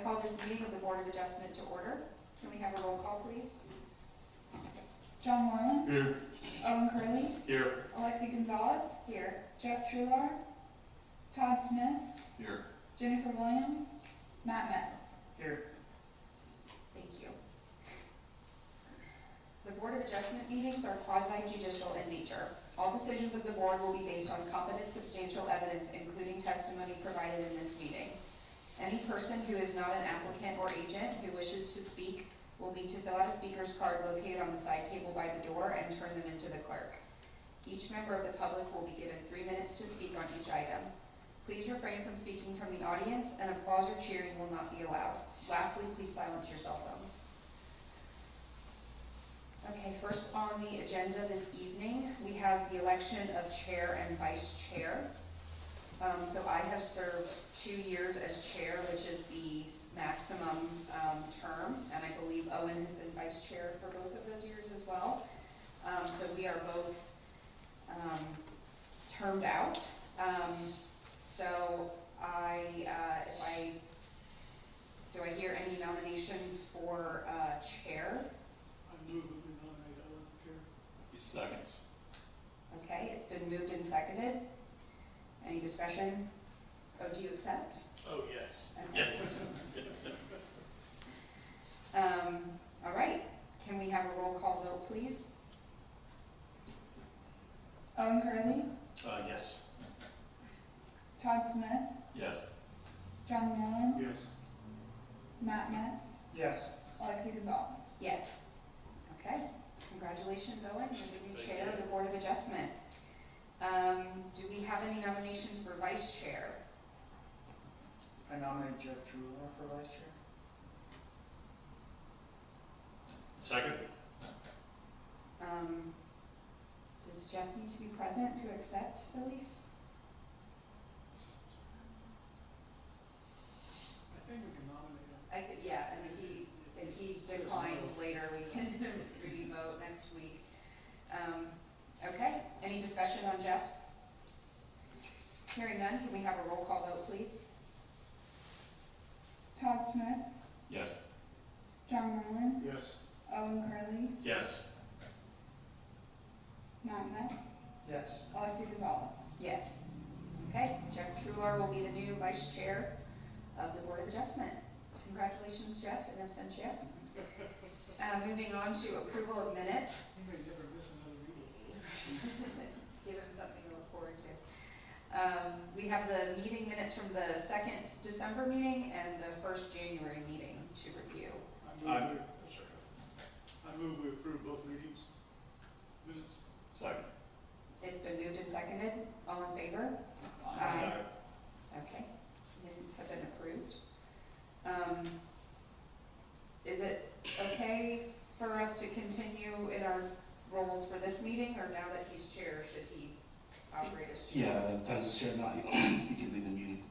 call this meeting of the Board of Adjustment to order. Can we have a roll call, please? John Moreland. Here. Owen Curley. Here. Alexi Gonzalez. Here. Jeff Trular. Todd Smith. Here. Jennifer Williams. Matt Metz. Here. Thank you. The Board of Adjustment meetings are quasi-judicial in nature. All decisions of the board will be based on competent substantial evidence, including testimony provided in this meeting. Any person who is not an applicant or agent who wishes to speak will need to fill out a speaker's card located on the side table by the door and turn them into the clerk. Each member of the public will be given 3 minutes to speak on each item. Please refrain from speaking from the audience, and applause or cheering will not be allowed. Lastly, please silence your cell phones. Okay, first on the agenda this evening, we have the election of chair and vice chair. So I have served 2 years as chair, which is the maximum term, and I believe Owen has been vice chair for both of those years as well. So we are both termed out. So do I hear any nominations for chair? I move that we nominate Ellen for chair. Second. Okay, it's been moved and seconded. Any discussion? Oh, do you accept? Oh, yes. Okay. Yes. All right, can we have a roll call vote, please? Owen Curley. Yes. Todd Smith. Yes. John Moreland. Yes. Matt Metz. Yes. Alexi Gonzalez. Yes. Okay, congratulations, Owen, as the new Thank chair you. of the Board of Adjustment. Do we have any nominations for vice chair? I nominate Jeff Trular for vice chair. Second. Does Jeff need to be present to accept, Elise? I think we can nominate him. I could, yeah, and if he declines later, we can re-vote next week. Okay, any discussion on Jeff? Hearing none, can we have a roll call vote, please? Todd Smith. Yes. John Moreland. Yes. Owen Curley. Yes. Matt Metz. Yes. Alexi Gonzalez. Yes. Okay, Jeff Trular will be the new vice chair of the Board of Adjustment. Congratulations, Jeff, in absentia. Moving on to approval of minutes. He may never miss another meeting. Give him something to look forward to. We have the meeting minutes from the 2nd December meeting and the 1st January meeting to review. I move we approve both meetings. Second. It's been moved and seconded. All in favor? Aye. Okay, minutes have been approved. Is it okay for us to continue in our roles for this meeting, or now that he's chair, should he operate as chair? Yeah, as a chair now, you can leave the meeting.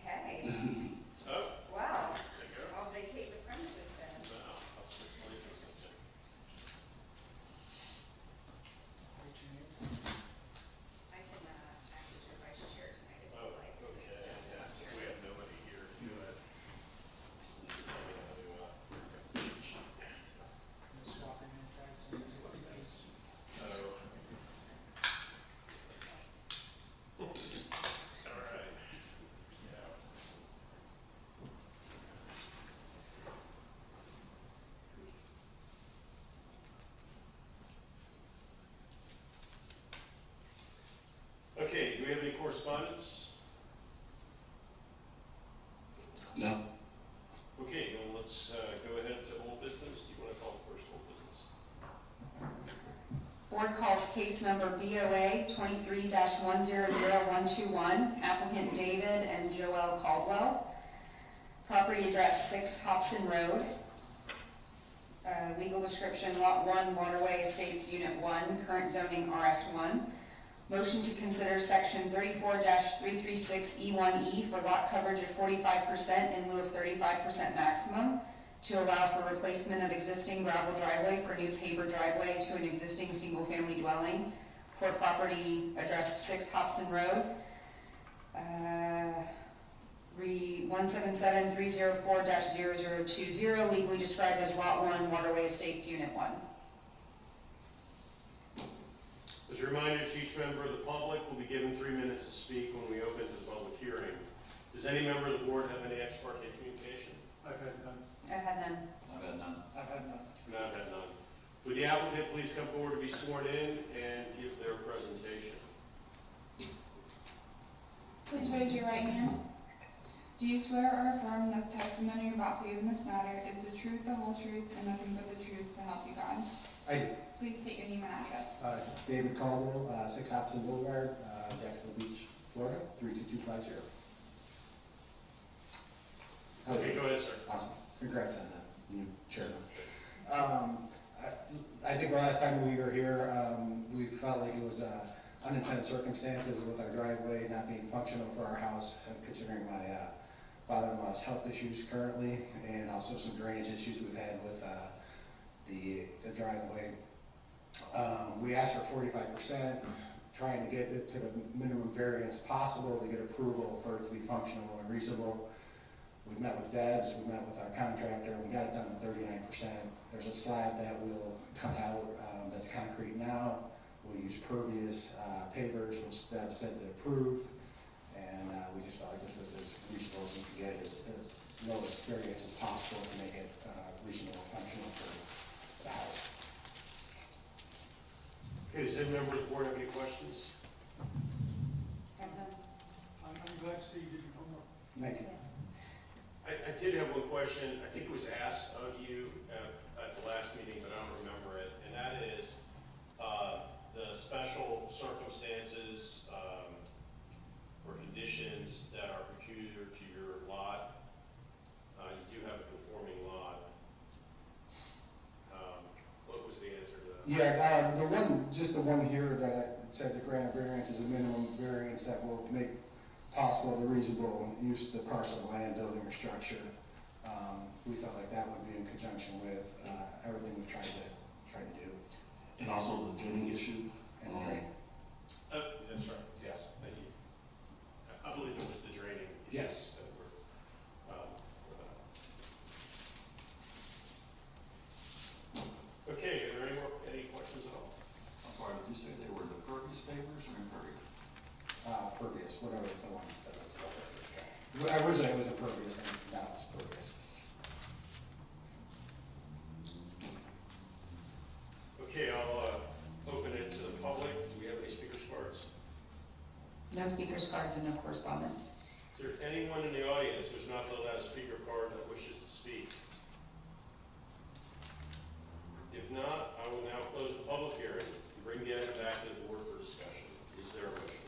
Okay, Oh, wow, there you go. I'll vacate the premises then. No, I'll switch places. I can act as your vice chair tonight if Oh, you like, okay, since Jeff's yeah, not since here. we have nobody here to do it. You can tell me how to, Oh. All right. Yeah. Okay, do we have any correspondence? No? Okay, then let's go ahead to old business. Do you want to call the first old business? Board calls case number BOA 23-100121, applicant David and Joelle Caldwell. Property address 6 Hobson Road. Legal description, Lot 1, Waterway Estates Unit 1, current zoning RS1. Motion to consider section 34-336E1E for lot coverage of 45% in lieu of 35% maximum, to allow for replacement of existing gravel driveway for new paver driveway to an existing single-family dwelling for property address 6 Hobson Road. 177-304-0020, legally described as Lot 1, Waterway Estates, Unit 1. As a reminder to each member of the public, will be given 3 minutes to speak when we open the public hearing. Does any member of the board have any ex parte communication? I've had none. I've had none. I've had none. I've had none. No, I've had none. Would the applicant please come forward to be sworn in and give their presentation? Please raise your right hand. Do you swear or affirm that the testimony you're about to give in this matter is the truth, the whole truth, and nothing but the truth, so help you God? I do. Please state your name and address. David Caldwell, 6 Hobson Boulevard, Jacksonville Beach, Florida, 32250. Okay, go ahead, sir. Awesome. Congrats on that, new chairman. I think the last time we were here, we felt like it was unintended circumstances with our driveway not being functional for our house, considering my father-in-law's health issues currently, and also some drainage issues we've had with the driveway. We asked for 45%, trying to get it to the minimum variance possible to get approval for it to be functional and reasonable. We met with Debs, we met with our contractor, we got it done at 39%. There's a slab that we'll cut out that's concrete now. We'll use pervious pavers, which Debs said they approved, and we just felt like this was as reasonable as we could get, as low as variance as possible to make it reasonable and functional for the house. Okay, does any member of the board have any questions? Have none. I'm glad to see you did your homework. Thank you. Yes. I did have one question. I think it was asked of you at the last meeting, but I don't remember it. And that is the special circumstances or conditions that are peculiar to your lot. You do have a conforming lot. What was the answer to that? Yeah, the one here that I said the grant variance is a minimum variance that will make possible the reasonable use of the parcel of land, building, or structure. We felt like that would be in conjunction with everything we've tried to do. And also the draining issue. And the drain. That's right. Yes. Thank you. I believe it was the draining Yes. issues that were for that. Okay, are there any questions at all? I'm sorry, did you say they were the pervious pavers or impervious? Pervious, whatever the one that's called. Originally it was impervious, and now it's pervious. Okay, I'll open it to the public. Do we have any speakers cards? No speakers cards and no correspondence. Is there anyone in the audience who's not filled out a speaker card that wishes to speak? If not, I will now close the public hearing and bring the item back to the board for discussion. Is there a motion?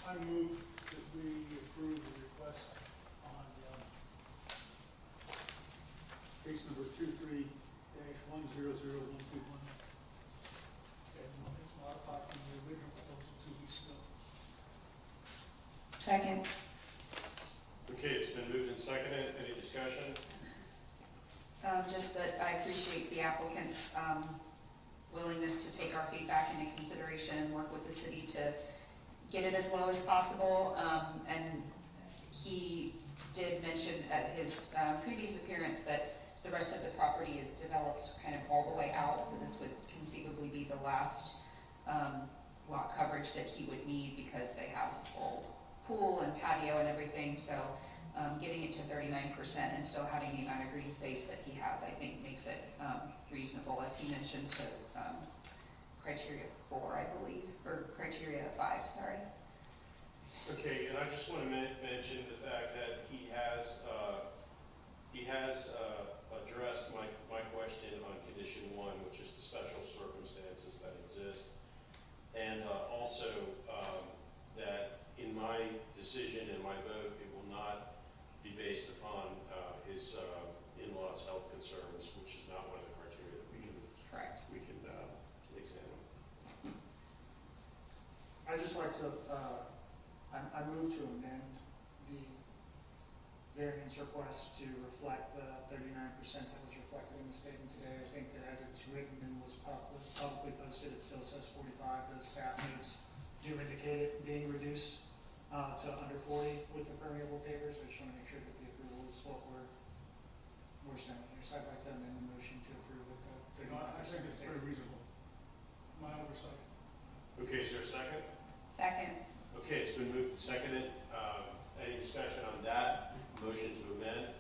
I move that we approve the request on case number 23-100121. And it's modified from the original proposal 2 weeks ago. Second. Okay, it's been moved and seconded. Any discussion? Just that I appreciate the applicant's willingness to take our feedback into consideration and work with the city to get it as low as possible. And he did mention at his previous appearance that the rest of the property is developed kind of all the way out, so this would conceivably be the last lot coverage that he would need because they have a full pool and patio and everything. So getting it to 39% and still having the amount of green space that he has, I think makes it reasonable, as he mentioned, to criteria 4, I believe, or criteria 5, sorry. Okay, and I just want to mention the fact that he has addressed my question on condition 1, which is the special circumstances that exist, and also that in my decision and my vote, it will not be based upon his in-laws' health concerns, which is not one of the criteria that we can examine. I'd just like to, I move to amend the variance request to reflect the 39% that was reflected in the statement today. I think that as it's written and was publicly posted, it still says 45. The staff notes do indicate it being reduced to under 40 with the permeable to amend the motion to approve with the You know, I 39% think it's statement. very reasonable. My oversight. Okay, is there a second? Second. Okay, it's been moved and seconded. Any discussion on that motion to amend?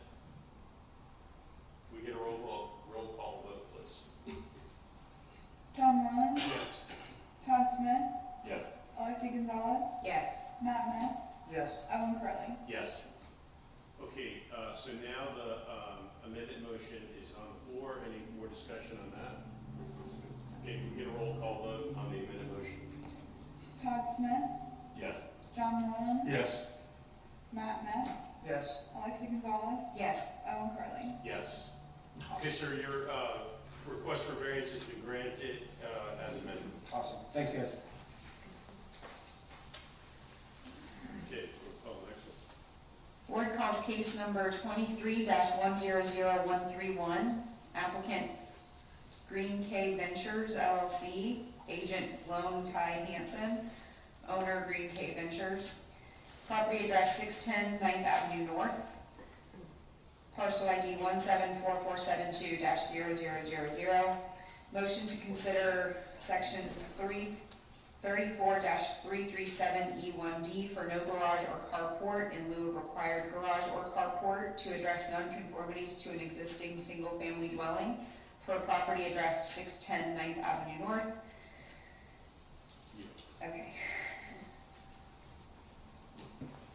Can we get a roll call vote, please? John Moreland, Yes. Todd Smith, Yes. Alexi Gonzalez, Yes. Matt Metz, Yes, Owen Curley. Yes. Okay, so now the amended motion is on the floor. Any more discussion on that? Okay, can we get a roll call vote on the amended motion? Todd Smith, Yes. John Moreland, Yes. Matt Metz, yes, Alexi Gonzalez, Yes. Owen Curley. Yes. Okay, sir, your request for variance has been granted as amended. Awesome. Thanks, guys. Okay, we'll call the next one. Board calls case number 23-100131, applicant Green K Ventures LLC, agent Lone Ty Hanson, owner Green K Ventures. Property address 610 9th Avenue North, parcel ID 174472-0000. Motion to consider sections 34-337E1D for no garage or carport in lieu of required garage or carport to address nonconformities to an existing single-family dwelling for property addressed 610 9th Avenue North. Okay.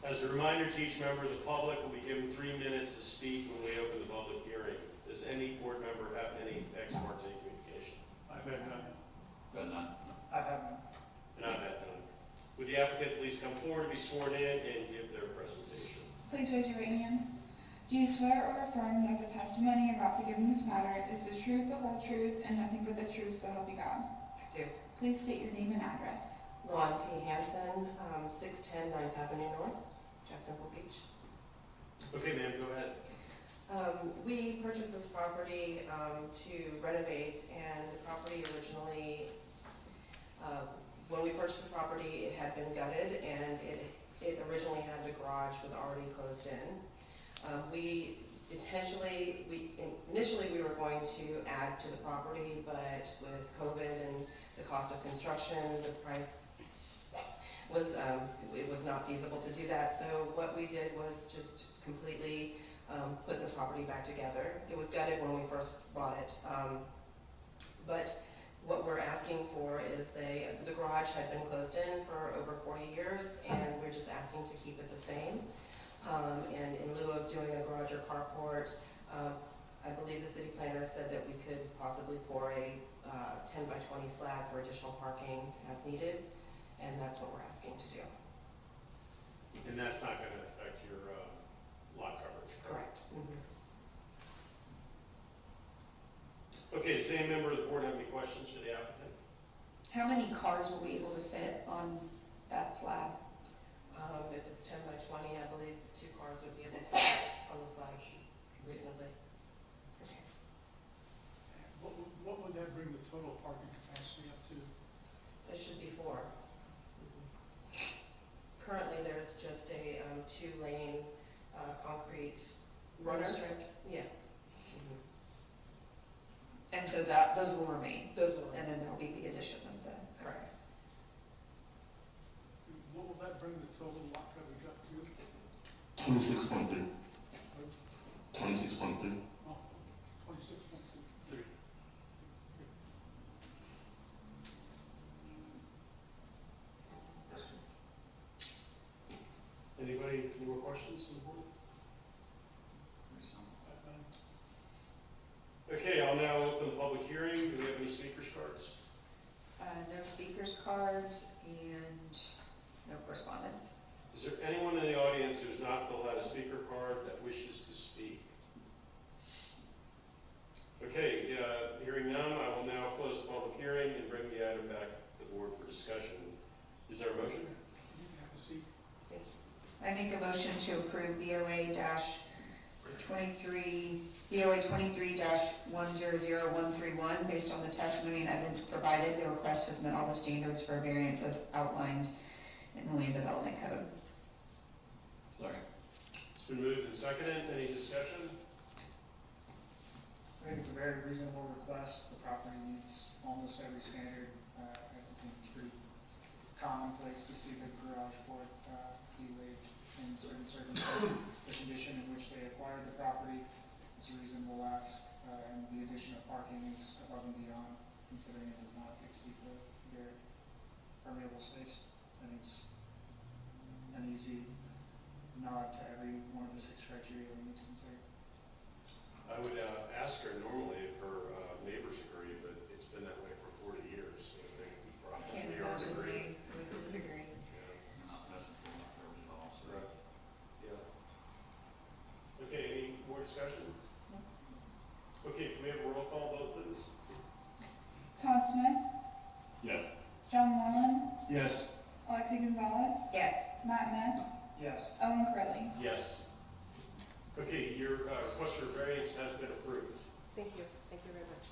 As a reminder to each member of the public, will be given 3 minutes to speak when we open the public hearing. Does any board member have any ex parte communication? I've had none. Got none. I've had none. And I've had none. Would the applicant please come forward to be sworn in and give their presentation? Please raise your right hand. Do you swear or affirm that the testimony you're about to give in this matter is the truth, the whole truth, and nothing but the truth, so help you God? I do. Please state your name and address. Lon T. Hanson, 610 9th Avenue North, Jacksonville Beach. Okay, ma'am, go ahead. We purchased this property to renovate, and the property originally, when we purchased the property, it had been gutted, and it originally had the garage was already closed in. Initially we were going to add to the property, but with COVID and the cost of construction, the price was, it was not feasible to do that. So what we did was just completely put the property back together. It was gutted when we first bought it. But what we're asking for is the garage had been closed in for over 40 years, and we're just asking to keep it the same. And in lieu of doing a garage or carport, I believe the city planner said that we could possibly pour a 10 by 20 slab for additional parking as needed, and that's what we're asking to do. And that's not going to affect your lot coverage? Correct. Okay, does any member of the board have any questions for the applicant? How many cars will be able to fit on that slab? If it's 10 by 20, I believe 2 cars would be able to fit on the slide reasonably. What would that bring the total parking capacity up to? It should be 4. Currently, there's just a 2-lane concrete Roller runner. strips? Yeah. And so those will remain, Those will. and then there'll be the addition of the. Correct. What will that bring the total lot coverage up to? 26.3. 26.3. Oh, 26.2. Anybody, any more questions on the board? Okay, I'll now open the public hearing. Do we have any speakers cards? No speakers cards and no correspondence. Is there anyone in the audience who has not filled out a speaker card that wishes to speak? Okay, hearing none, I will now close the public hearing and bring the item back to the board for discussion. Is there a motion? You have to see. Thank you. I make a motion to approve BOA 23-1000131. Based on the testimony and evidence provided, the request has met all the standards for a variance as outlined in the Land Development Code. Sorry. It's been moved and seconded. Any discussion? think it's a very reasonable request. The property meets almost every standard. I think it's pretty commonplace to see the garage port be waived in certain circumstances. It's the condition in which they acquired the property. It's a reasonable ask, and the addition of parking is above and beyond, considering it does not exceed their permeable space. And it's an easy nod to every one of the 6 criteria we need to consider. I would ask her normally if her neighbors agree, but it's been that way for 40 years. So I think probably ours agree. would disagree. Yeah. Not messing with my curves at all, so. Right. Yeah. Okay, any more discussion? Okay, can we have a roll call vote, please? Todd Smith, Yes. John Moreland, Yes. Alexi Gonzalez, Yes. Matt Metz, Yes. Owen Curley. Yes. Okay, your request for variance has been approved. Thank you very much.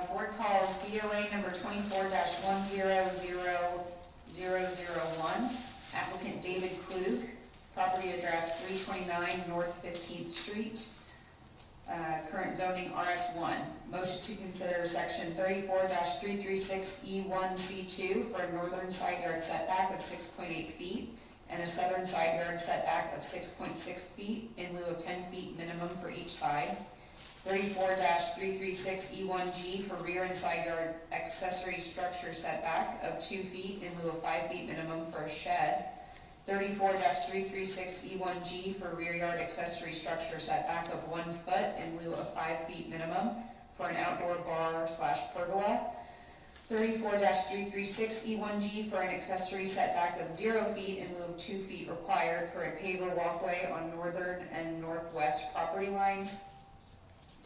Board calls BOA number 24-100001, applicant David Klug, property address 329 North 15th Street, current zoning RS1. Motion to consider section 34-336E1C2 for a northern side yard setback of 6.8 feet and a southern side yard setback of 6.6 feet in lieu of 10 feet minimum for each side. 34-336E1G for rear and side yard accessory structure setback of 2 feet in lieu of 5 feet minimum for a shed. 34-336E1G for rear yard accessory structure setback of 1 foot in lieu of 5 feet minimum for an outdoor bar/pergola. 34-336E1G for an accessory setback of 0 feet in lieu of 2 feet required for a paver walkway on northern and northwest property lines.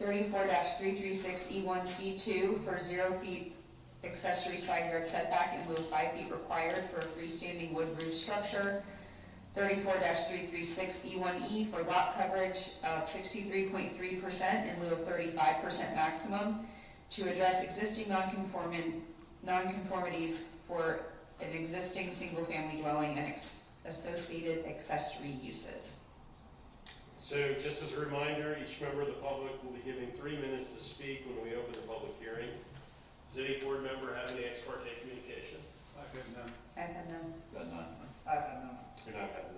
34-336E1C2 for 0 feet accessory side yard setback in lieu of 5 feet required for a freestanding wood roof structure. 34-336E1E for lot coverage of 63.3% in lieu of 35% maximum to address existing nonconformities for an existing single-family dwelling and associated accessory uses. So just as a reminder, each member of the public will be given 3 minutes to speak when we open the public hearing. Does any board member have any ex parte communication? I've had none. I've had none. Got none. I've had none. You're not having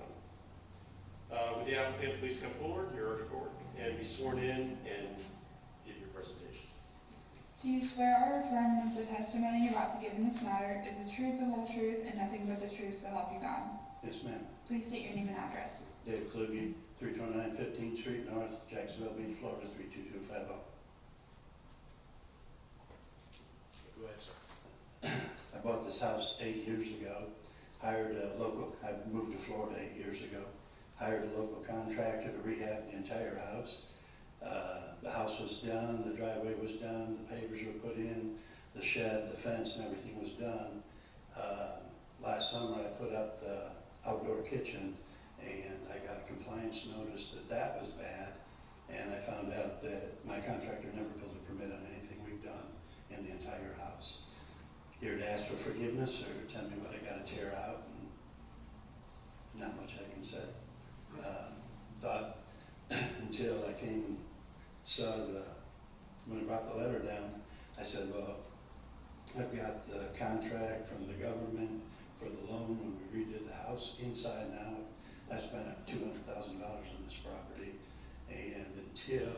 none. Would the applicant please come forward, you're already forward, and be sworn in and give your presentation. Do you swear or affirm that the testimony you're about to give in this matter is the truth, the whole truth, and nothing but the truth, so help you God? Yes, ma'am. Please state your name and address. Dave Kluge, 329 15th Street North, Jacksonville Beach, Florida, 32250. Go ahead, sir. I bought this house 8 years ago, hired a local, I moved to Florida 8 years ago, hired a local contractor to rehab the entire house. The house was done, the driveway was done, the pavers were put in, the shed, the fence, and everything was done. Last summer, I put up the outdoor kitchen, and I got a compliance notice that that was bad, and I found out that my contractor never built a permit on anything we've done in the entire house. Here to ask for forgiveness or tell me what I gotta tear out, and not much I can say. Thought until I came and saw when I brought the letter down, I said, well, I've got the contract from the government for the loan when we redid the house inside and out. I spent $200,000 on this property, and until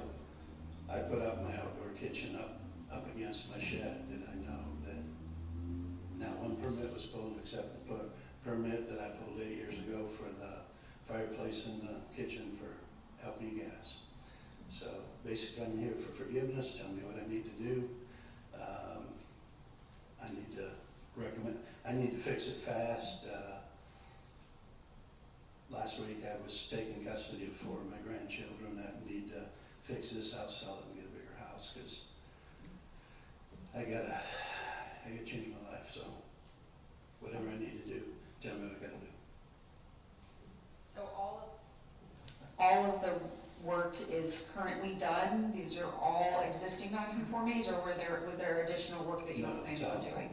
I put up my outdoor kitchen up against my shed, did I know that not one permit was pulled except the permit that I pulled 8 years ago for the fireplace in the kitchen for LP gas. So basically, I'm here for forgiveness. Tell me what I need to do. I need to fix it fast. Last week, I was taking custody of 4 of my grandchildren. I need to fix this house, sell it, and get a bigger house, because I gotta change my life. So whatever I need to do, tell me what I gotta do. So all of the work is currently done? These are all existing nonconformities, or was there additional work that you were No, planning it's on all- doing?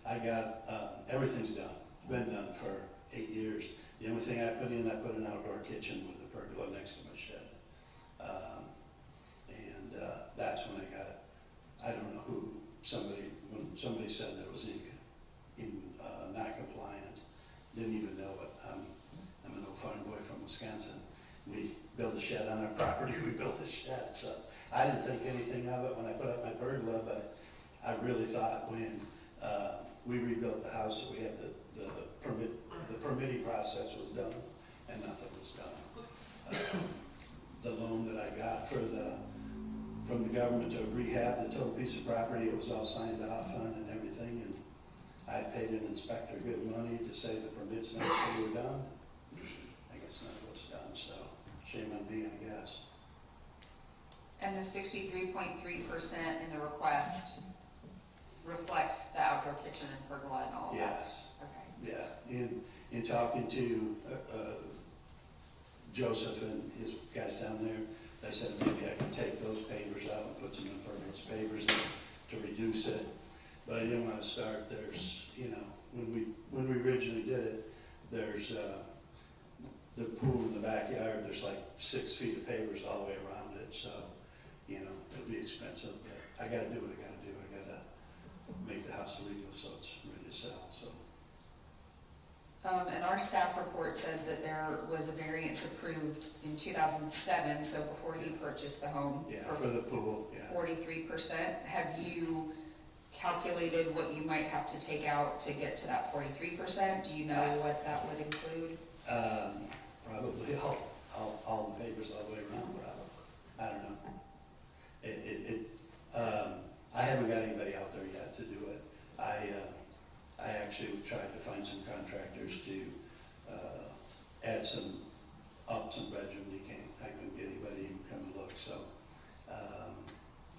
I got, everything's done, been done for 8 years. The only thing I put an outdoor kitchen with a pergola next to my shed. That's when I got, I don't know who, when somebody said that it was not compliant, didn't even know it. I'm an old farm boy from Wisconsin. We built a shed on our property, we built a shed, so I didn't think anything of it when I put up my pergola, but I really thought when we rebuilt the house, that we had the permitting process was done, and nothing was done. The loan that I got from the government to rehab the total piece of property, it was all signed off on and everything, and I paid an inspector good money to say the permits and everything were done. I guess none of it was done, so shame on me, I guess. And the 63.3% in the request reflects the outdoor kitchen and pergola and all of that? Yes. Okay. Yeah, in talking to Joseph and his guys down there, they said maybe I could take those pavers out and put some impervious pavers in to reduce it. But I didn't want to start, there's, when we originally did it, there's the pool in the backyard, there's like 6 feet of pavers all the way around it, so, it'll be expensive, but I gotta do what I gotta do. I gotta make the house legal so it's ready to sell, so. And our staff report says that there was a variance approved in 2007, so before you purchased the home. Yeah, for the pool, yeah. 43%. Have you calculated what you might have to take out to get to that 43%? Do you know what that would include? Probably all the pavers all the way around, probably. I don't know. I haven't got anybody out there yet to do it. I actually tried to find some contractors to add some bedrooms. I couldn't get anybody to even come and look. So,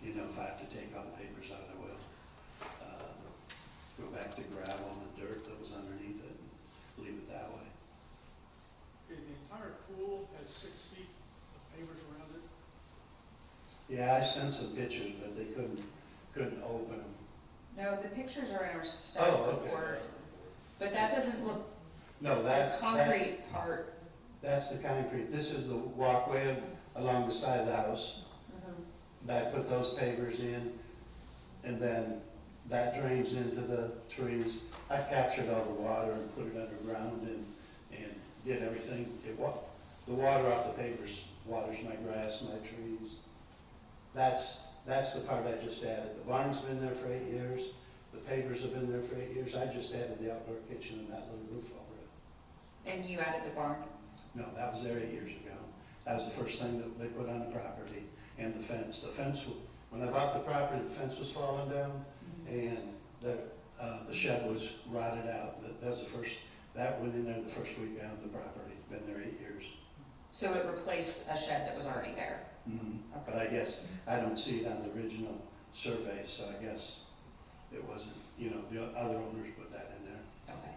if I have to take all the papers out, I will. Go back to gravel and dirt that was underneath it and leave it that way. Okay, the entire pool has 6 feet of pavers around it. Yeah, I sent some pictures, but they couldn't open them. No, the pictures are in our staff Oh, okay. report, but that doesn't look, No, the concrete part. that's the concrete. This is the walkway along the side of the house. I put those pavers in, and then that drains into the trees. I've captured all the water and put it underground and did everything. The water off the pavers waters my grass, my trees. That's the part I just added. The barn's been there for 8 years. The pavers have been there for 8 years. I just added the outdoor kitchen and that little roof over it. And you added the barn? No, that was there 8 years ago. That was the first thing that they put on the property, and the fence. The fence, when I bought the property, the fence was falling down, and the shed was rotted out. That went in there the first week I owned the property. Been there 8 years. So it replaced a shed that was already there? Mm-hmm. But I guess I don't see it on the original survey, so I guess it wasn't, the other owners put that in there. Okay.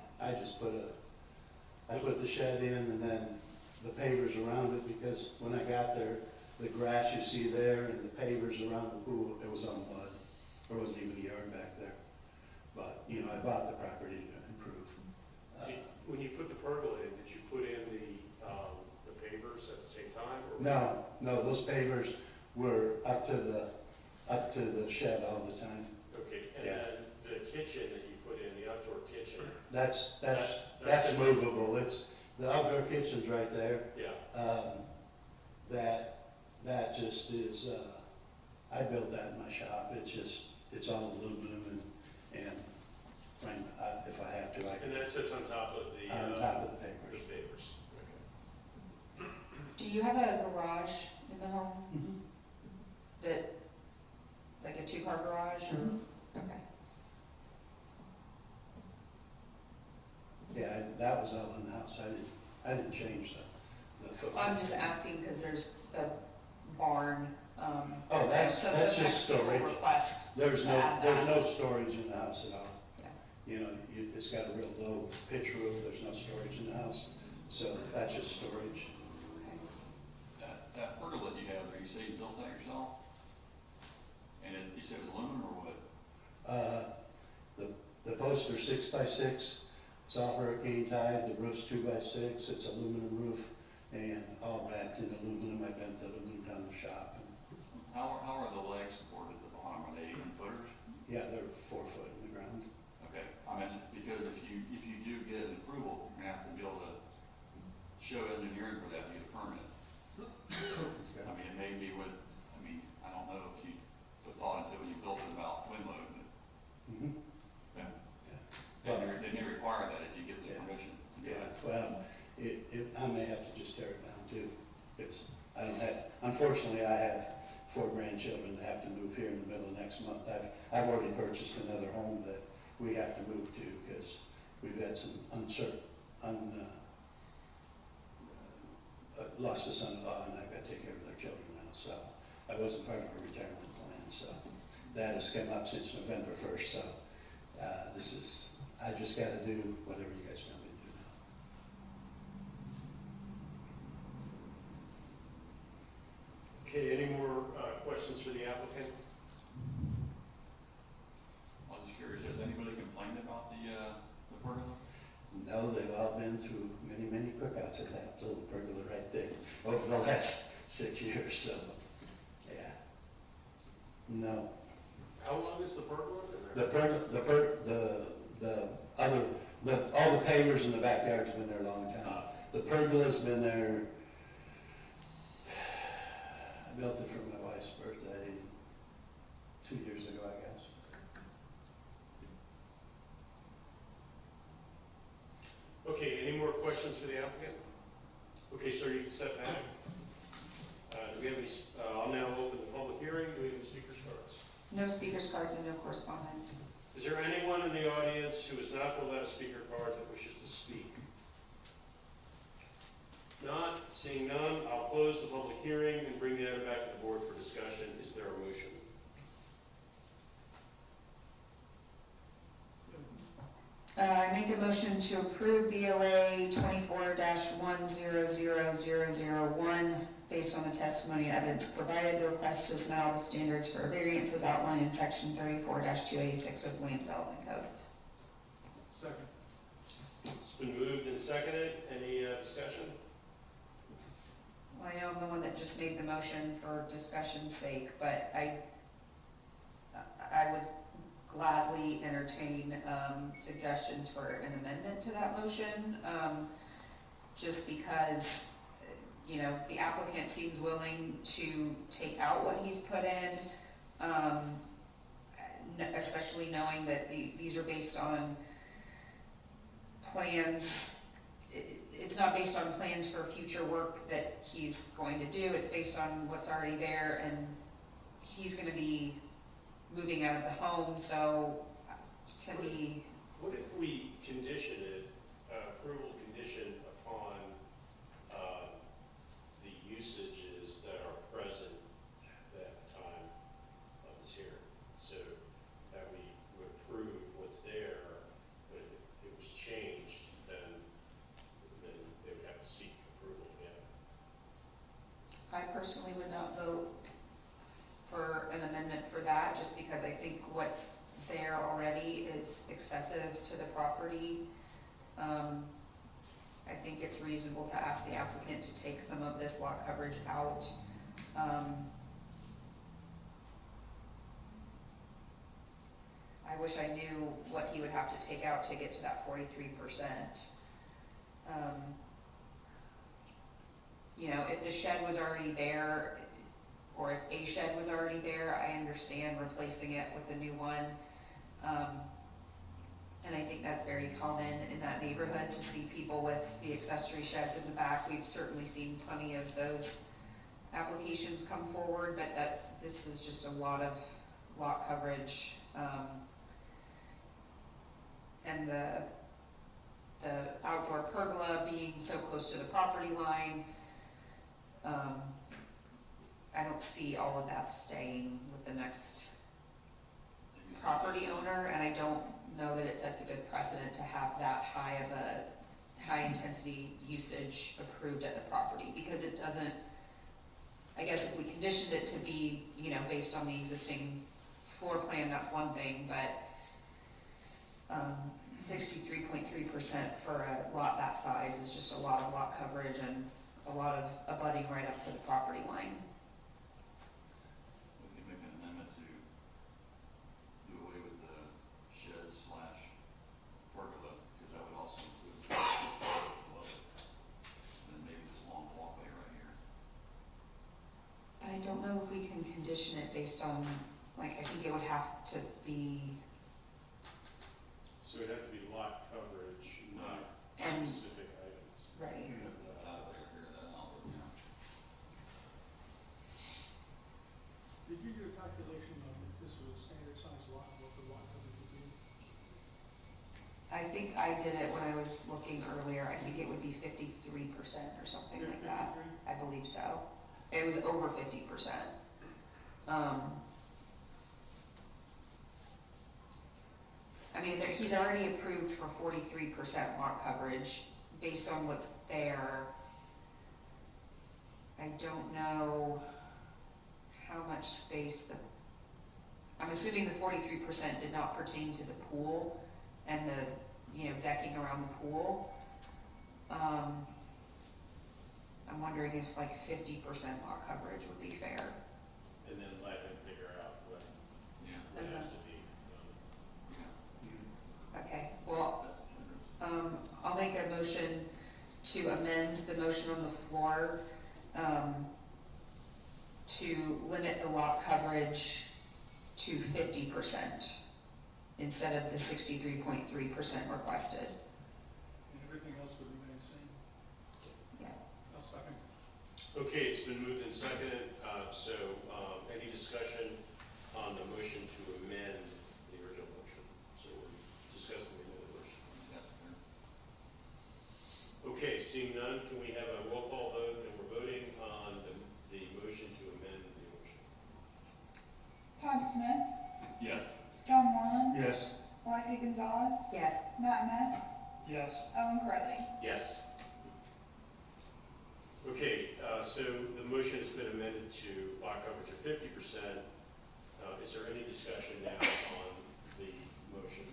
I put the shed in and then the pavers around it, because when I got there, the grass you see there and the pavers around the pool, it was on mud. There wasn't even a yard back there. But, I bought the property to improve. When you put the pergola in, did you put in the pavers at the same time? Or No, those pavers were up to the shed all the time. Okay, and Yeah. then the kitchen that you put in, the outdoor kitchen, That's movable. The outdoor kitchen's right there. yeah. That just is, I built that in my shop. It's all aluminum and frame, if I have to, I can. And that sits on top of the On top of the pavers. the pavers. Okay. Do you have a garage in the home? That, like a 2-car garage or? Okay. Yeah, that was all in the house. I didn't change the footprint. I'm just asking because there's the barn. Oh, that's sometimes just people storage. request There's to add no that. storage in the house at all. Yeah. It's got a real low pitch roof. There's no storage in the house. So that's just storage. Okay. That pergola that you have there, you say you built that yourself? And you said it was aluminum or what? The post posts are 6 by 6. It's all hurricane tied, the roof's 2 by 6, it's aluminum roof, and all wrapped in aluminum. I bent the aluminum down the shop. And How are the legs supported at the bottom? Are they 8-footers? yeah, they're 4 foot in the ground. Okay, I mentioned, because if you do get an approval, you're gonna have to be able to show engineering for that to get a permit. It's got- I mean, it may be with, I don't know if you put thought into it when you built it about wind load, but Mhm. yeah. Well- They may require that if you get the Yeah. permission to do Yeah, it. well, I may have to just tear it down too, because I don't have, unfortunately, I have 4 grandchildren that have to move here in the middle of next month. I've already purchased another home that we have to move to, because we've had some lost a son-in-law, and I've got to take care of their children now, so I wasn't part of a retirement plan, so that has come up since November 1st, so I just got to do whatever you guys tell me to do now. Okay, any more questions for the applicant? I was just curious, has anybody complained about the pergola? No, they've all been through many, many cookouts at that little pergola right there over the last 6 years, so, yeah. No. How long is the pergola been The there? all the pavers in the backyard's been there a long time. The pergola's been there, I built it for my wife's birthday 2 years ago, I guess. Okay, any more questions for the applicant? Okay, sir, you can step back. Do we have any, I'll now open the public hearing. Do we have any speakers cards? No speakers cards and no correspondence. Is there anyone in the audience who is not filled out a speaker card that wishes to speak? Not, seeing none, I'll close the public hearing and bring the item back to the board for discussion. Is there a motion? I make a motion to approve BOA 24-100001 based on the testimony and evidence provided. The request is now the standards for variance as outlined in section 34-286 of the Land Development Code. Second. It's been moved and seconded. Any discussion? Well, I know I'm the one that just made the motion for discussion's sake, but I would gladly entertain suggestions for an amendment to that motion, just because, you know, the applicant seems willing to take out what he's put in, especially knowing that these are based on plans. It's not based on plans for future work that he's going to do, it's based on what's already there, and he's gonna be moving out of the home, so to me, What if we condition it, approval condition upon the usages that are present at that time of his hearing? So that we would approve what's there, but if it was changed, then they would have to seek approval again. I personally would not vote for an amendment for that, just because I think what's there already is excessive to the property. I think it's reasonable to ask the applicant to take some of this lot coverage out. I wish I knew what he would have to take out to get to that 43%. You know, if the shed was already there, or if a shed was already there, I understand replacing it with a new one. And I think that's very common in that neighborhood to see people with the accessory sheds in the back. We've certainly seen plenty of those applications come forward, but this is just a lot of lot coverage. And the outdoor pergola being so close to the property line, I don't see all of that staying with the next property owner, and I don't know that it sets a good precedent to have that high of a high-intensity usage approved at the property, because it doesn't, I guess if we conditioned it to be, you know, based on the existing floor plan, that's one thing, but 63.3% for a lot that size is just a lot of lot coverage and a lot of abutting right up to the property line. We can make an amendment to do away with the shed slash pergola, because that would also include the below it. And then maybe this long walkway right here. But I don't know if we can condition it based on, like, I think it would have to be, So it'd have to be lot coverage, not and, specific items. right. Figure that out, but, you know. Did you do a calculation on if this was a standard size lot, what the lot coverage would be? I think I did it when I was looking earlier. I think it would be 53% or something like that. 53? I believe so. It was over 50%. I mean, he's already approved for 43% lot coverage based on what's there. I don't know how much space I'm assuming the 43% did not pertain to the pool and the, decking around the pool. I'm wondering if like 50% lot coverage would be fair. And then let him figure out what Yeah. has to be done. Yeah. Okay, well, That's generous. I'll make a motion to amend the motion on the floor, to limit the lot coverage to 50% instead of the 63.3% requested. And everything else would remain the same? Yeah. I'll second. Okay, it's been moved and seconded, any discussion on the motion to amend the original motion? So we're discussing the amended motion. That's fair. Okay, seeing none, can we have a roll call vote, and we're voting on the motion to amend the motion? Todd Smith, Yes. John Moreland, Yes. Alexi Gonzalez, Yes. Matt Metz, Yes. Owen Crowley. Yes. Okay, so the motion has been amended to lot coverage of 50%. Is there any discussion now on the motion?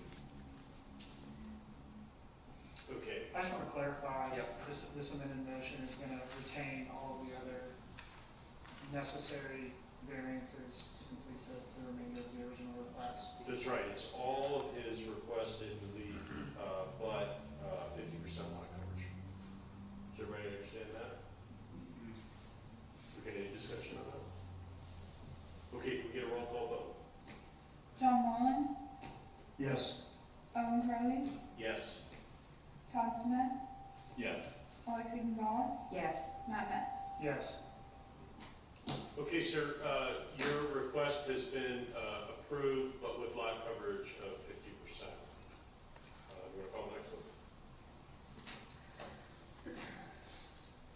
Okay, I just want to clarify. Yep. This amended motion is going to retain all of the other necessary variances to complete the remainder of the original request. that's right, it's all of his requested relief, but 50% lot coverage. Does everybody understand that? Okay, any discussion on that? Okay, can we get a roll call vote? John Moreland, Yes. Owen Crowley, Yes. Todd Smith, Yes. Alexi Gonzalez, Yes. Matt Metz. Yes. Okay, sir, your request has been approved, but with lot coverage of 50%. You want to call the next one?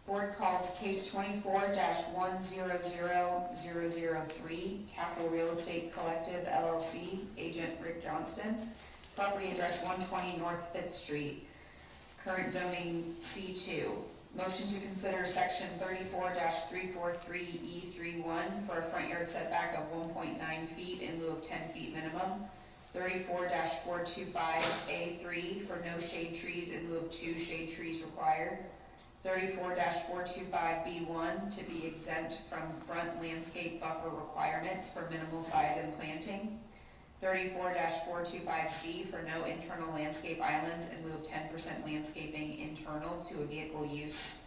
Board calls case 24-100003, Capital Real Estate Collective LLC, agent Rick Johnston. Property address 120 North 5th Street, current zoning C2. Motion to consider section 34-343E31 for a front yard setback of 1.9 feet in lieu of 10 feet minimum. 34-425A3 for no shade trees in lieu of 2 shade trees required. 34-425B1 to be exempt from front landscape buffer requirements for minimal size and planting. 34-425C for no internal landscape islands in lieu of 10% landscaping internal to a vehicle use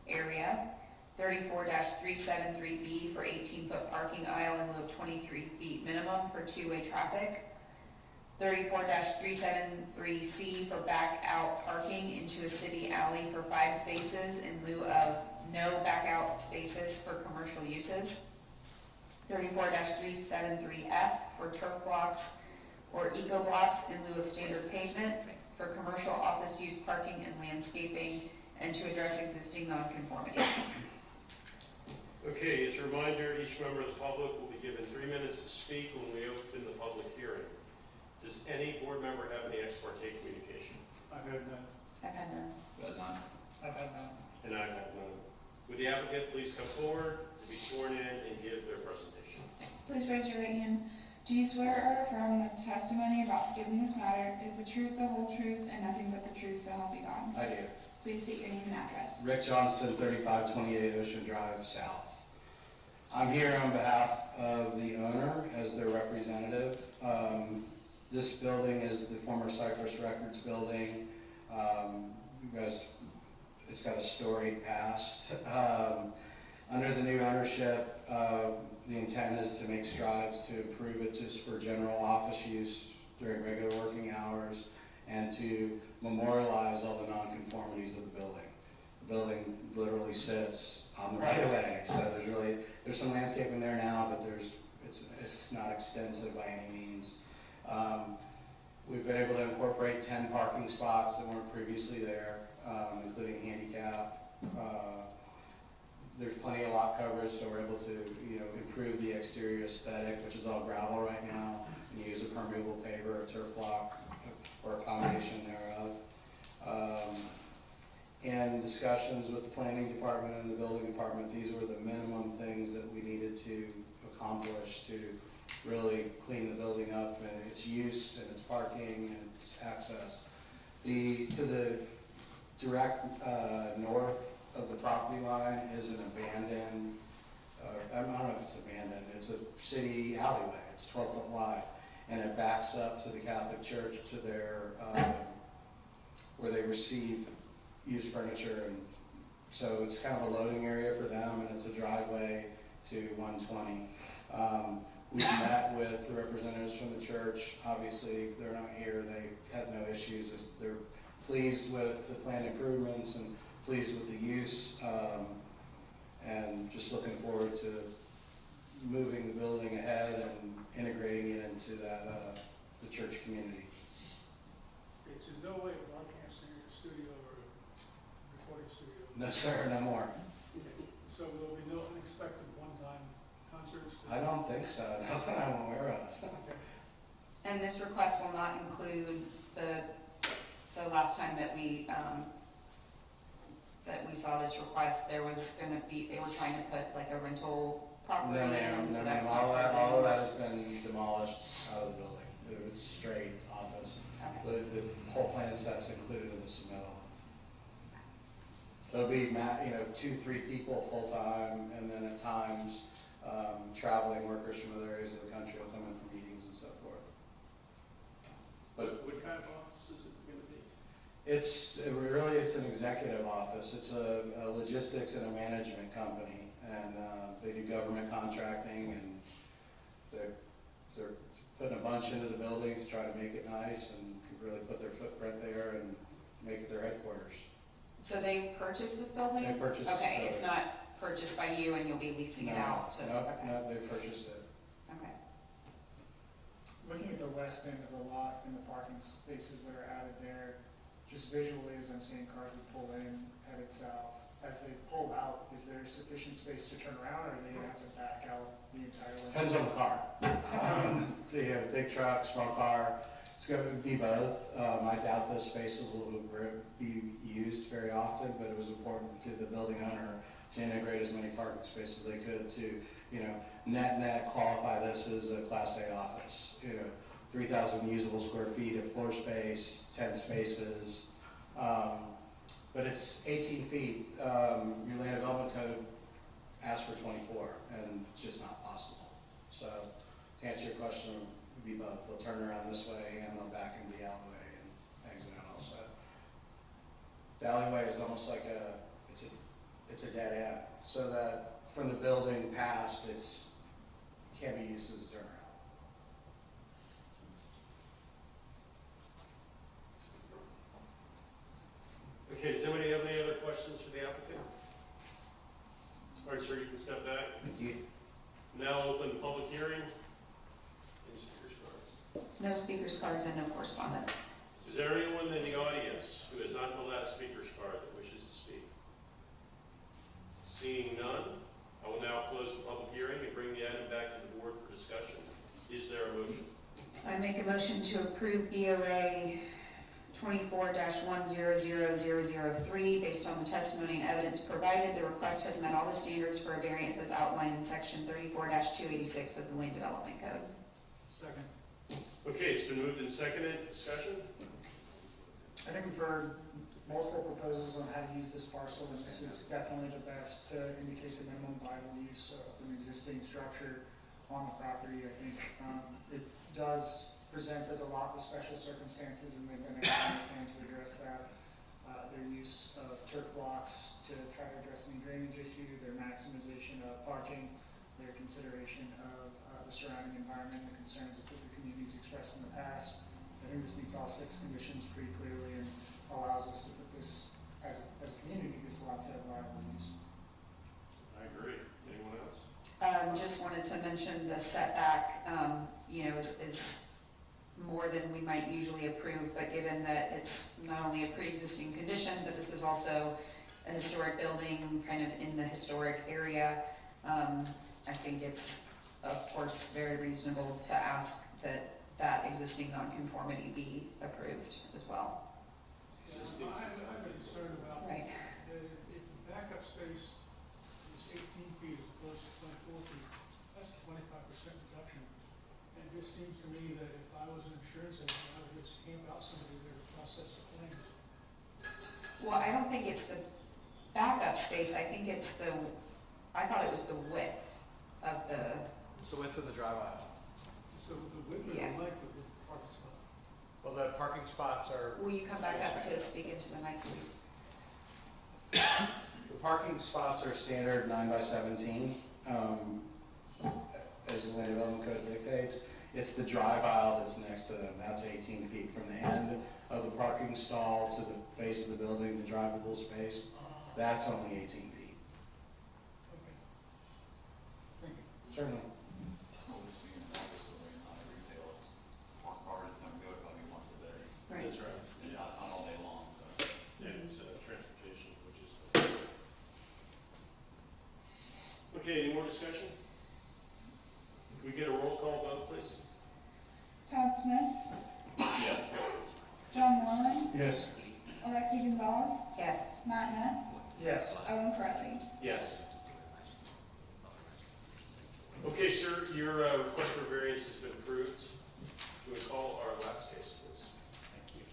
area. 34-373B for 18-foot parking aisle in lieu of 23 feet minimum for two-way traffic. 34-373C for back out parking into a city alley for 5 spaces in lieu of no back out spaces for commercial uses. 34-373F for turf blocks or eco blocks in lieu of standard pavement for commercial office use parking and landscaping and to address existing nonconformities. Okay, as a reminder, each member of the public will be given 3 minutes to speak when we open the public hearing. Does any board member have any ex parte communication? I've had none. I've had none. Got none. I've had none. And I've had none. Would the applicant please come forward to be sworn in and give their presentation? Please raise your right hand. Do you swear or affirm that the testimony you're about to give in this matter is the truth, the whole truth, and nothing but the truth, so help you God? I do. Please state your name and address. Rick Johnston, 3528 Ocean Drive South. I'm here on behalf of the owner as their representative. This building is the former Cypress Records building. You guys, it's got a storied past. Under the new ownership, the intent is to make strides to improve it just for general office use during regular working hours and to memorialize all the nonconformities of the building. The building literally sits on the right of way, so there's some landscaping there now, but it's not extensive by any means. We've been able to incorporate 10 parking spots that weren't previously there, including handicap. There's plenty of lot coverage, so we're able to, improve the exterior aesthetic, which is all gravel right now, and use a permeable paver or turf block or a combination thereof. And discussions with the planning department and the building department, these were the minimum things that we needed to accomplish to really clean the building up and its use and its parking and its access. To the direct north of the property line is an abandoned, I don't know if it's abandoned, it's a city alleyway, it's 12 foot wide, and it backs up to the Catholic Church to their, where they receive used furniture, and so it's kind of a loading area for them, and it's a driveway to 120. We've met with the representatives from the church. Obviously, they're not here. They had no issues. They're pleased with the planned improvements and pleased with the use, and just looking forward to moving the building ahead and integrating it into that the church community. It's in no way a broadcasting studio or a recording studio. No, sir, no more. So there'll be no unexpected one-time concerts? I don't think so. Not that I'm aware of. And this request will not include the last time that we saw this request, they were trying to put like a rental property No, in, ma'am, so no, that's ma'am. not. All of that has been demolished out of the building. It's straight office. Okay. The whole plan set's included in the submittal. It'll be, 2-3 people full-time, and then at times, traveling workers from other areas of the country will come in for meetings and so forth. But What kind of office is it going to be? it's an executive office. It's a logistics and a management company, and they do government contracting, and they're putting a bunch into the building to try to make it nice and really put their footprint there and make it their headquarters. So they've purchased this building? They purchased this Okay, building. it's not purchased by you and you'll be leasing it out to, No, okay, no, they purchased it. okay. Looking at the west end of the lot and the parking spaces that are added there, just visually as I'm seeing cars would pull in, headed south, as they pull out, is there sufficient space to turn around, or do they have to back out the entire length? Depends on the car. So you have a big truck, small car, it's going to be both. I doubt those spaces will be used very often, but it was important to the building owner to integrate as many parking spaces as they could to, net qualify this as a Class A office. 3,000 usable square feet of floor space, 10 spaces. But it's 18 feet. Your land development code asks for 24, and it's just not possible. So to answer your question, it would be both. They'll turn around this way and they'll back into the alleyway and exit out also. The alleyway is almost like it's a dead end, so that from the building past, it can't be used as a turnaround. Okay, does anybody have any other questions for the applicant? All right, sir, you can step back. Thank you. Now open the public hearing. Any speakers cards? No speakers cards and no correspondence. Is there anyone in the audience who has not filled out a speaker's card that wishes to speak? Seeing none, I will now close the public hearing and bring the item back to the board for discussion. Is there a motion? I make a motion to approve BOA 24-100003. Based on the testimony and evidence provided, the request has met all the standards for a variance as outlined in section 34-286 of the Land Development Code. Second. Okay, it's been moved and seconded. Discussion? I think we've heard multiple proposals on how to use this parcel, and this is definitely the best to indicate the minimum viable use of an existing structure on the property. I think it does present as a lot with special circumstances, and they've done everything they can to address that. Their use of turf blocks to try to address any drainage issue, their maximization of parking, their consideration of the surrounding environment, the concerns that the community's expressed in the past. I think this meets all 6 conditions pretty clearly and allows us to put this, as a community, this lot to have viable use. I agree. Anyone else? Just wanted to mention the setback, is more than we might usually approve, but given that it's not only a pre-existing condition, but this is also a historic building kind of in the historic area, I think it's, of course, very reasonable to ask that existing nonconformity be approved as well. Existing I have a concern about Right. if the backup space is 18 feet as opposed to 24 feet, that's a 25% reduction. And it just seems to me that if I was an insurance agent, I would just camp out somebody there to process the claims. Well, I don't think it's the backup space, I think it's I thought it was the width of the, It's the width of the drive aisle. So the width or Yeah. the length of the parking spot? Well, the parking spots are, will you come back up to speak into the mic, please? The parking spots are standard 9x17, as the land development code dictates. It's the drive aisle that's next to them. That's 18 feet from the end of the parking stall to the face of the building, the drivable space. That's only 18 feet. Okay. Thank you. Certainly. Always being in August, when I retail, it's park cars come and go probably once a day, Right. That's right. and not all day long, so. Yeah, it's transportation, which is. Okay, any more discussion? Can we get a roll call vote, please? Todd Smith, Yeah. John Moreland, Yes. Alexi Gonzalez, Yes. Matt Metz, Yes. Owen Crowley. Yes. Okay, sir, your request for variance has been approved. Can we call our last case, please? Thank you.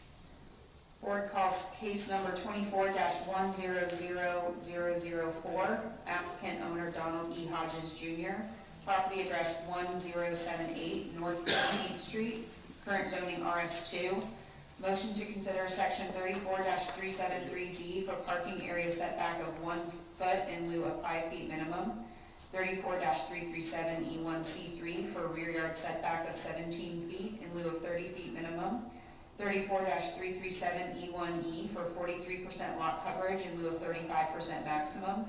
Board calls case number 24-100004, applicant owner Donald E. Hodges Jr., property address 1078 North 15th Street, current zoning RS2. Motion to consider section 34-373D for parking area setback of 1 foot in lieu of 5 feet minimum. 34-337E1C3 for rear yard setback of 17 feet in lieu of 30 feet minimum. 34-337E1E for 43% lot coverage in lieu of 35% maximum,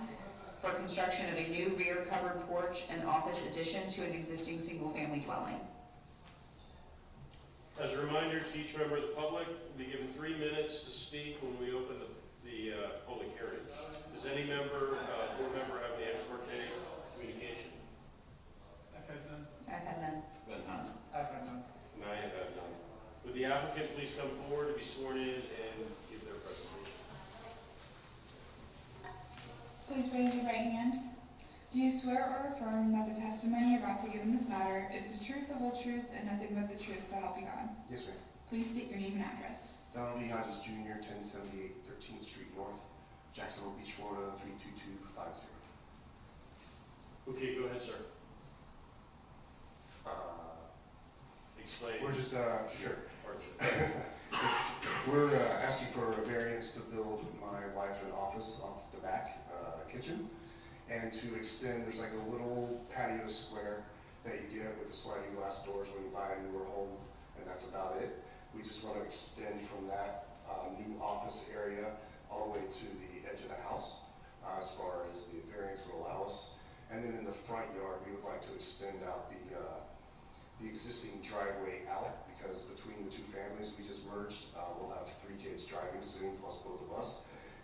for construction of a new rear covered porch and office addition to an existing single-family dwelling. As a reminder to each member of the public, we'll be given 3 minutes to speak when we open the public hearing. Does any board member have any ex parte communication? I've had none. I've had none. But none. I've had none. And I have had none. Would the applicant please come forward to be sworn in and give their presentation? Please raise your right hand. Do you swear or affirm that the testimony you're about to give in this matter is the truth, the whole truth, and nothing but the truth, so help you God? Yes, ma'am. Please state your name and address. Donald E. Hodges Jr., 1078 13th Street North, Jacksonville Beach, Florida, 32250. Okay, go ahead, sir. Explain. We're just, sure. Hardship. We're asking for a variance to build my wife an office off the back kitchen, and to extend, there's like a little patio square that you get with the sliding glass doors when you buy a newer home, and that's about it. We just want to extend from that new office area all the way to the edge of the house, as far as the variance would allow us. And then in the front yard, we would like to extend out the existing driveway out, because between the two families we just merged, we'll have 3 kids driving soon, plus both of us.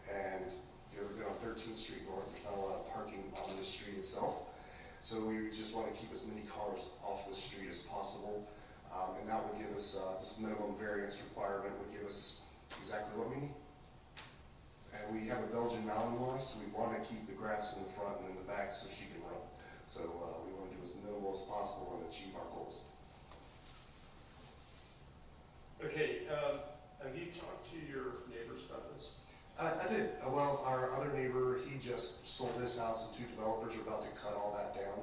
And if you've ever been on 13th Street North, there's not a lot of parking on the street itself. So we just want to keep as many cars off the street as possible. And that would give us, this minimum variance requirement would give us exactly what we need. And we have a Belgian Malinois, so we want to keep the grass in the front and in the back so she can run. So we want to do as minimal as possible and achieve our goals. sold his house and 2 developers are about to cut all that down.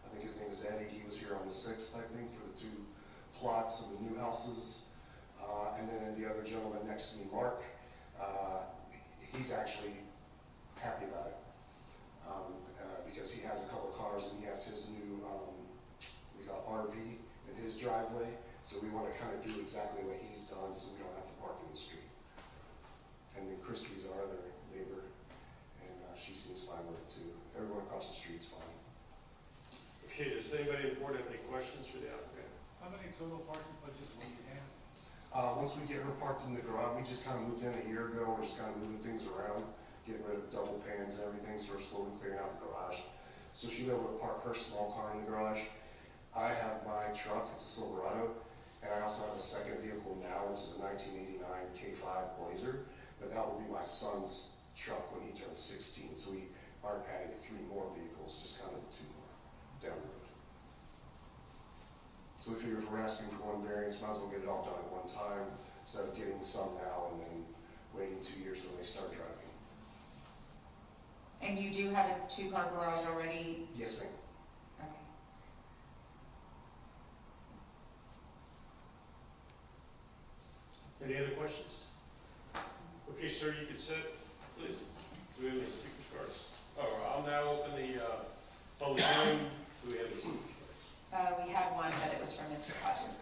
I think his name is Eddie. He was here on the 6th, I think, for the 2 plots of the new houses. And then the other gentleman next to me, Mark, he's actually happy about it. Because he has a couple of cars and he has his new, we got RV in his driveway. So we want to kind of do exactly what he's done so we don't have to park in the street. And then Christie's our other neighbor, and she seems fine with it too. Everyone across the street's fine. Okay, does anybody in the board have any questions for the applicant? How many total parking places will you have? Once we get her parked in the garage, we just kind of moved in a year ago. We're just kind of moving things around, getting rid of double pans and everything, so we're slowly clearing out the garage. So she'll be able to park her small car in the garage. I have my truck, it's a Silverado, and I also have a second vehicle now, which is a 1989 K5 Blazer, but that will be my son's truck when he turns 16, so we aren't adding 3 more vehicles, just kind of the 2 more down the road. So we figure if we're asking for 1 variance, might as well get it all done at one time, instead of getting some now and then waiting 2 years when they start driving. And you do have a 2-car garage already? Yes, ma'am. Okay. Any other questions? Okay, sir, you can sit, please. Do we have any speakers cards? Oh, I'll now open the public hearing. Do we have any speakers cards? We had one, but it was from Mr. Hodges,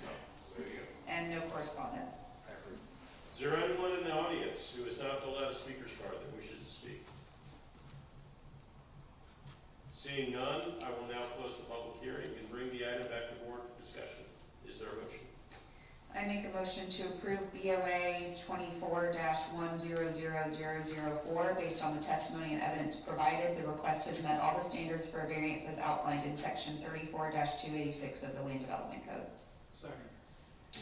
No. There you go. and no correspondence. Is there anyone in the audience who has not filled out a speaker's card that wishes to speak? Seeing none, I will now close the public hearing and bring the item back to board for discussion. Is there a motion? I make a motion to approve BOA 24-100004 based on the testimony and evidence provided. The request has met all the standards for a variance as outlined in section 34-286 of the Land Development Code. Second.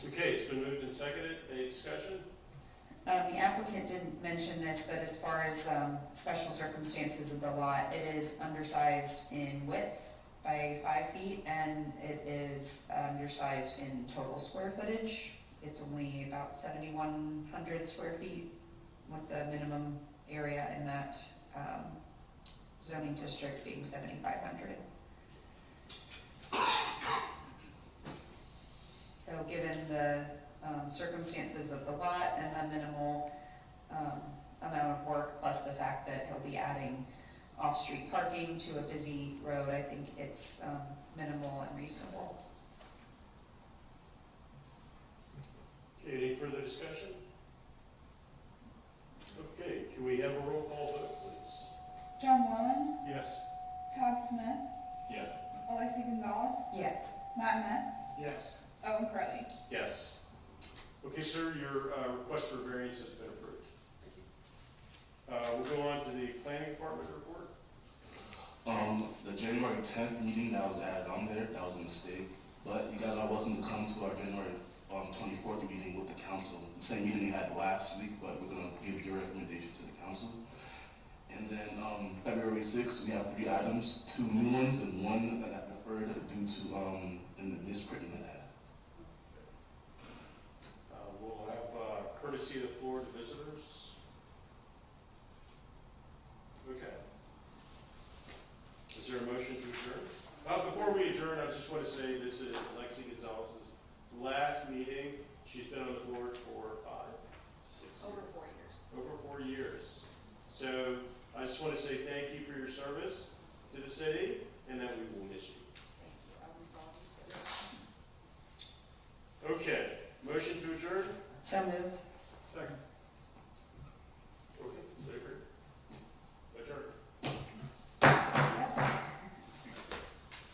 Okay, it's been moved and seconded. Any discussion? The applicant didn't mention this, but as far as special circumstances of the lot, it is undersized in width by 5 feet, and it is undersized in total square footage. It's only about 7,100 square feet, with the minimum area in that zoning district being 7,500. So given the circumstances of the lot and the minimal amount of work, plus the fact that he'll be adding off-street parking to a busy road, I think it's minimal and reasonable. Okay, any further discussion? Okay, can we have a roll call vote, please? John Moreland, Yes. Todd Smith, Yes. Alexi Gonzalez, Yes. Matt Metz, Yes. Owen Curley. Yes. Okay, sir, your request for variance has been approved. We'll go on to the planning department report. The January 10th meeting that was added on there, that was a mistake. But you guys are welcome to come to our January 24th meeting with the council. The same meeting we had last week, but we're gonna give your recommendations to the council. And then February 6th, we have 3 items, 2 new ones and 1 that I deferred due to in the misprinting that I had. We'll have courtesy of the floor to visitors. Okay. Is there a motion to adjourn? Before we adjourn, I just want to say this is Alexi Gonzalez's last meeting. She's been on the board for 5, 6 years. Over 4 years. Over 4 years. So I just want to say thank you for your service to the city, and that we will miss you. Thank you. I will solve you too. Okay, motion to adjourn? So moved.